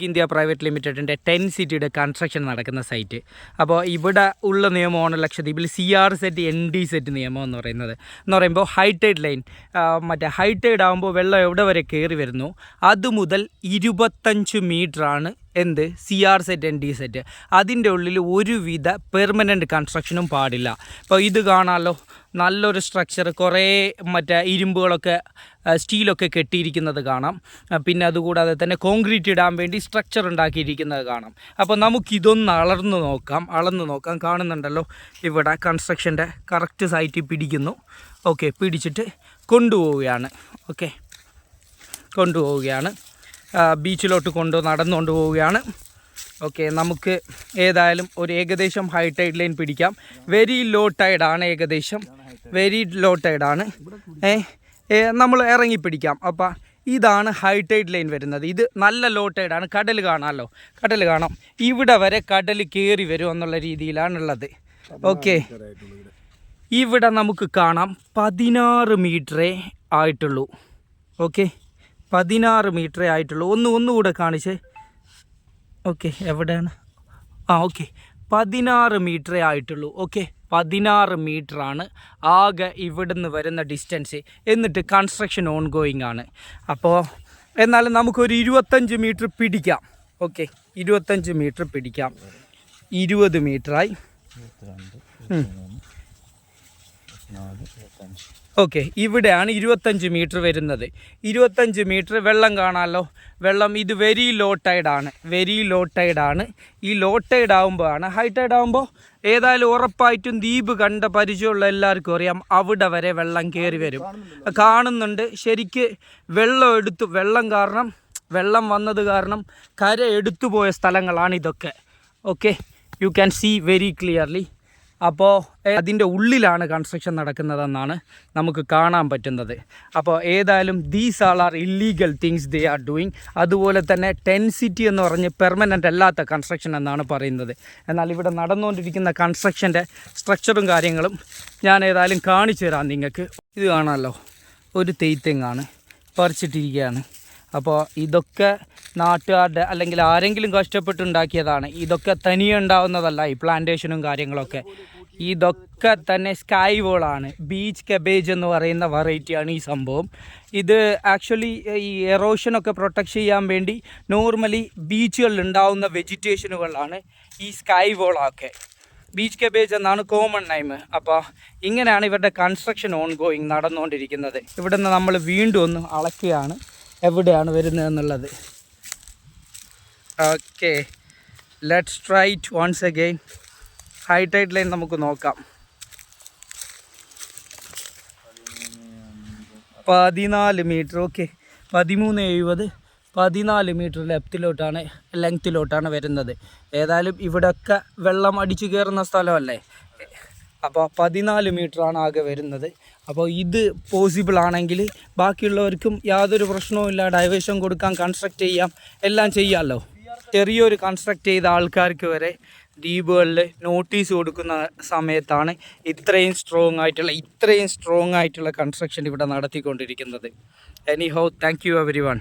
India private ലിമിറ്റഡിൻ്റെ 10 സിറ്റിയുടെ construction നടക്കുന്ന site. അപ്പോൾ ഇവിടെ ഉള്ള നിയമമാണ് ലക്ഷദ്വീപിൽ CRZ NDZ നിയമം എന്ന് പറയുമ്പോൾ ഹൈറ്റൈഡ് ലൈൻ, മറ്റേ ഹൈറ്റൈഡ് ആകുമ്പോൾ വെള്ളം എവിടെ വരെ കയറി വരുന്നു അതുമുതൽ 25 മീറ്ററാണ് എന്ത് CRZ NDZ. അതിൻ്റെ ഉള്ളിൽ ഒരുവിധ പെർമനൻറ്റ് കൺസ്ട്രക്ഷനും പാടില്ല. ഇപ്പോൾ ഇത് കാണാമല്ലോ, നല്ലൊരു സ്ട്രക്ചർ, കുറേ മറ്റേ ഇരുമ്പുകളൊക്കെ സ്റ്റീലൊക്കെ കെട്ടിയിരിക്കുന്നത് കാണാം. പിന്നെ അതുകൂടാതെ തന്നെ കോൺക്രീറ്റ് ഇടാൻ വേണ്ടി സ്ട്രക്ചർ ഉണ്ടാക്കിയിരിക്കുന്നത് കാണാം. അപ്പോൾ നമുക്കിതൊന്ന് അളന്ന് നോക്കാം. കാണുന്നുണ്ടല്ലോ, ഇവിടെ കൺസ്ട്രക്ഷൻ്റെ കറക്റ്റ് സൈറ്റിൽ പിടിക്കുന്നു. ഓക്കെ, പിടിച്ചിട്ട് കൊണ്ടുപോവുകയാണ്. ബീച്ചിലോട്ട് നടന്നുകൊണ്ട് പോവുകയാണ്. ഓക്കെ, നമുക്ക് ഏതായാലും ഒരു ഏകദേശം ഹൈറ്റൈഡ് ലൈൻ പിടിക്കാം. വെരി ലോ ടൈഡാണ്. നമ്മൾ ഇറങ്ങിപ്പിടിക്കാം. അപ്പോൾ ഇതാണ് ഹൈറ്റൈഡ് ലൈൻ വരുന്നത്. ഇത് നല്ല ലോ ടൈഡാണ്. കടൽ കാണാം. ഇവിടെ വരെ കടൽ കയറി വരും എന്നുള്ള രീതിയിലാണുള്ളത്. ഓക്കെ, ഇവിടെ നമുക്ക് കാണാം 16 മീറ്ററേ ആയിട്ടുള്ളൂ. 16 മീറ്ററേ ആയിട്ടുള്ളൂ. ഒന്നുകൂടെ കാണിച്ചേ. ഓക്കെ, എവിടെയാണ്? 16 മീറ്ററേ ആയിട്ടുള്ളൂ. 16 മീറ്ററാണ് ആകെ ഇവിടുന്ന് വരുന്ന ഡിസ്റ്റൻസ്. എന്നിട്ട് കൺസ്ട്രക്ഷൻ ഓൺ ഗോയിങ് ആണ്. അപ്പോൾ എന്നാലും നമുക്കൊരു 25 മീറ്റർ പിടിക്കാം. 25 മീറ്റർ പിടിക്കാം. 20 മീറ്ററായി. ഇവിടെയാണ് 25 മീറ്റർ വരുന്നത്. 25 മീറ്റർ വെള്ളം കാണാമല്ലോ. വെള്ളം ഇത് വെരി ലോ ടൈഡാണ്. ഈ ലോ ടൈഡ് ആകുമ്പോഴാണ്. ഹൈ ടൈഡ് ആകുമ്പോൾ ഏതായാലും ഉറപ്പായിട്ടും ദ്വീപ് കണ്ട പരിചയമുള്ള എല്ലാവർക്കും അറിയാം, അവിടെ വരെ വെള്ളം കയറി വരും. കാണുന്നുണ്ട് ശരിക്ക്. വെള്ളം വന്നത് കാരണം കര എടുത്തുപോയ സ്ഥലങ്ങളാണ് ഇതൊക്കെ. You can see very clearly. അപ്പോൾ അതിൻ്റെ ഉള്ളിലാണ് കൺസ്ട്രക്ഷൻ നടക്കുന്നതെന്നാണ് നമുക്ക് കാണാൻ പറ്റുന്നത്. അപ്പോൾ ഏതായാലും these are illegal things they are doing. അതുപോലെ തന്നെ 10 സിറ്റി എന്ന് പറഞ്ഞ് പെർമനൻ്റ് അല്ലാത്ത കൺസ്ട്രക്ഷൻ എന്നാണ് പറയുന്നത്. എന്നാൽ ഇവിടെ നടന്നുകൊണ്ടിരിക്കുന്ന കൺസ്ട്രക്ഷൻ്റെ സ്ട്രക്ചറും കാര്യങ്ങളും ഞാൻ ഏതായാലും കാണിച്ചു തരാം നിങ്ങൾക്ക്. ഇത് കാണാമല്ലോ, ഒരു തെയ്ത്തെങ്ങാണ് പറിച്ചിട്ടിരിക്കുകയാണ്. അപ്പോൾ ഇതൊക്കെ നാട്ടുകാരുടെ അല്ലെങ്കിൽ ആരെങ്കിലും കഷ്ടപ്പെട്ടുണ്ടാക്കിയതാണ്. ഇതൊക്കെ തനിയെ ഉണ്ടാവുന്നതല്ല. ഈ പ്ലാന്റേഷനും കാര്യങ്ങളൊക്കെ ഇതൊക്കെ തന്നെ സ്കൈ വോളാണ്. ബീച്ച് കബേജ് എന്ന് പറയുന്ന വെറൈറ്റിയാണ് ഈ സംഭവം. ഇത് ആക്ച്വലി ഈ എറോഷനൊക്കെ പ്രൊട്ടക്ട് ചെയ്യാൻ വേണ്ടി നോർമലി ബീച്ചുകളിൽ ഉണ്ടാവുന്ന വെജിറ്റേഷനുകളാണ് ഈ സ്കൈ വോളൊക്കെ. ബീച്ച് കബേജ് എന്നാണ് കോമൺ നെയിം. അപ്പോൾ ഇങ്ങനെയാണ് ഇവരുടെ കൺസ്ട്രക്ഷൻ ഓൺ ഗോയിങ് നടന്നുകൊണ്ടിരിക്കുന്നത്. ഇവിടെ നിന്ന് നമ്മൾ വീണ്ടും ഒന്ന് അളക്കുകയാണ് എവിടെയാണ് വരുന്നതെന്നുള്ളത്. Okay, let's try it once again. High tide line നമുക്ക് നോക്കാം. 14 മീറ്റർ. 1370. 14 മീറ്റർ ലെങ്ത്തിലോട്ടാണ് വരുന്നത്. ഏതായാലും ഇവിടെയൊക്കെ വെള്ളം അടിച്ചു കയറുന്ന സ്ഥലമല്ലേ. അപ്പോൾ 14 മീറ്ററാണ് ആകെ വരുന്നത്. അപ്പോൾ ഇത് പോസിബിൾ ആണെങ്കിൽ ബാക്കിയുള്ളവർക്കും യാതൊരു പ്രശ്നവുമില്ല. ഡൈവേഷൻ കൊടുക്കാം, കൺസ്ട്രക്റ്റ് ചെയ്യാം, എല്ലാം ചെയ്യാമല്ലോ. ചെറിയൊരു കൺസ്ട്രക്റ്റ് ചെയ്ത ആൾക്കാർക്ക് വരെ ദ്വീപുകളിൽ നോട്ടീസ് കൊടുക്കുന്ന സമയത്താണ് ഇത്രയും സ്ട്രോങ് ആയിട്ടുള്ള കൺസ്ട്രക്ഷൻ ഇവിടെ നടത്തിക്കൊണ്ടിരിക്കുന്നത്. Anyhow, thank you everyone.